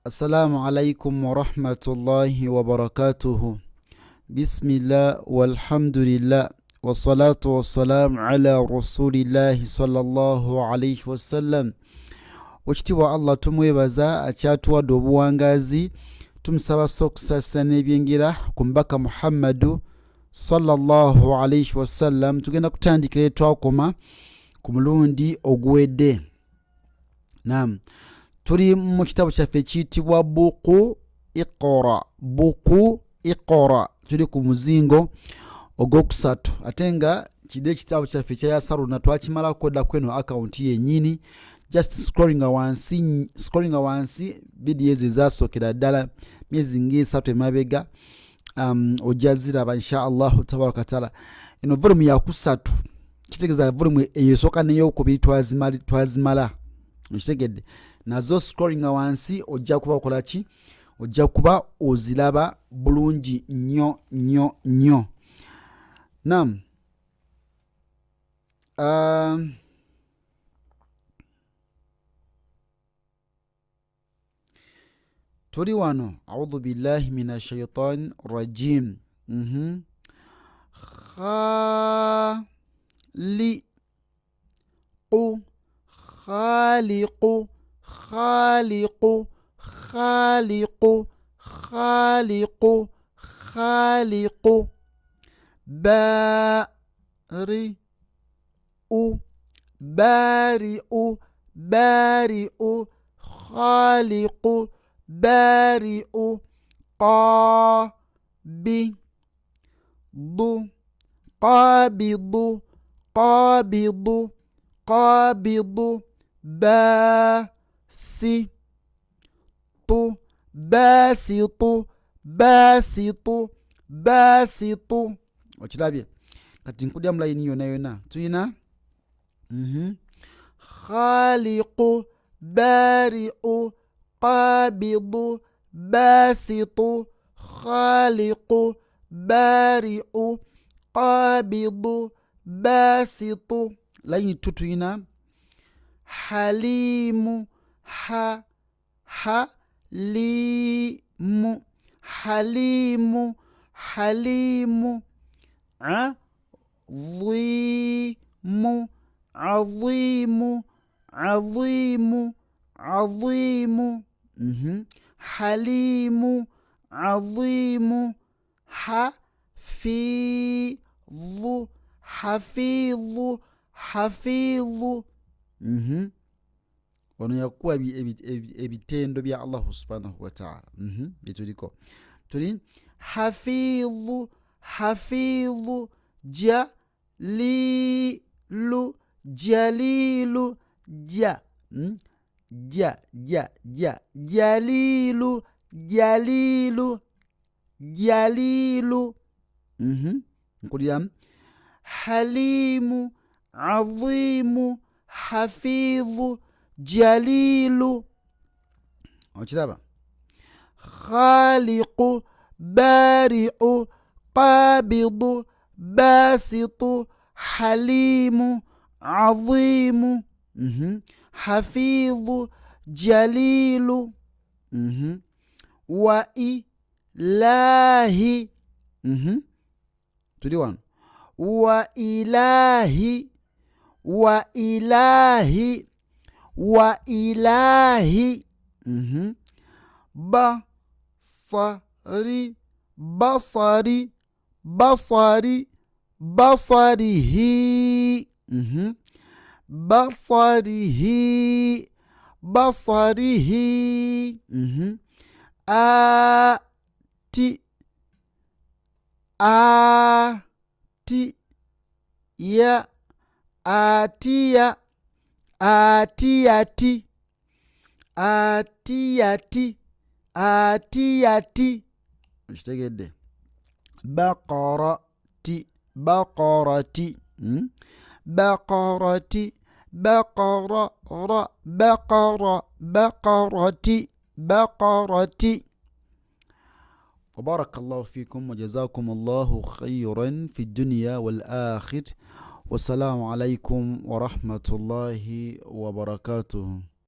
السلام عليكم ورحمة الله وبركاته. بسم الله والحمد لله والصلاة والسلام على رسول الله صلى الله عليه وسلم. Ekitiibwa Allah tumwebaza akyatuwadde obuwangazi, tumusaba okusasa n'ebyengera ku mbaka Muhammadu sallallahu alayhi wasallam. Tugenda kutandikira twakoma ku mulundi oguwedde. Naam, tuli mu kitabu kyaffe kiyitibwa buku Iqra. Tuli ku muzingo ogwokusatu ate nga kide ekitabo kyaffe kyayasaruna twakimalako dda kweno akawunti yennyini. Just scrolling wansi video ezo ezasookera ddala myezi ng'esatu emabega, ojja ziraba insha Allahu tabaraka wa taala. Eno volumu yakusatu, kitegeeza volumu eyosooka n'eyokubiri twazimala, okitegedde. Nazo scrolling wansi ojja kuba okola ki? Ojja kuba oziraba bulungi nnyo. Naam, tuli wano. A'udhu billahi minash shaitani rajim. Khaliqu bari'u khaliqu bari'u qabidu basitu. Okirabye kati nkudya mu layini yonna tuyina khaliqu bari'u qabidu basitu khaliqu bari'u qabidu basitu. Layini tuyina halimu azimu halimu azimu hafidhu. Ono yakuwa ebitendo bya Allah subhanahu wa ta'ala. Bituliko tuli hafidhu jalilu jalilu nkulira halimu azimu hafidhu jalilu. Okiraba khaliqu bari'u qabidu basitu halimu azimu hafidhu jalilu. Wa ilahi tuli wano wa ilahi basarihi atiyati. Kitegedde baqarati baqarati baqarati. وبارك الله فيكم وجزاكم الله خيرا في الدنيا والآخر. والسلام عليكم ورحمة الله وبركاته.